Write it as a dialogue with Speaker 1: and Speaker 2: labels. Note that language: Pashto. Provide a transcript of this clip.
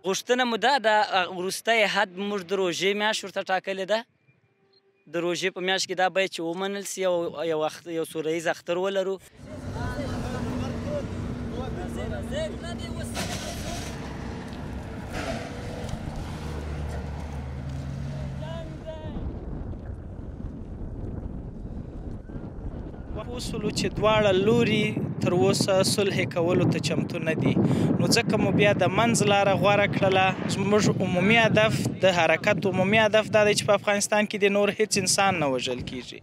Speaker 1: غوښتنه مو ده وروستی حد موږ د روژې میاشت ورته ټاکلې ده. د روژې په میاشت کې دا باید چې ومنل سي او یو سوله ییز اختر ولرو.
Speaker 2: وصلو چې دواړه لوري تر اوسه صلح کولو ته چمتو نه دي، نو ځکه مو بیا د منځ لاره غوره کړله. زموږ عمومي هدف د حرکت عمومي هدف دا دی چې په افغانستان کې د نور هیڅ انسان نه وژل کیږي.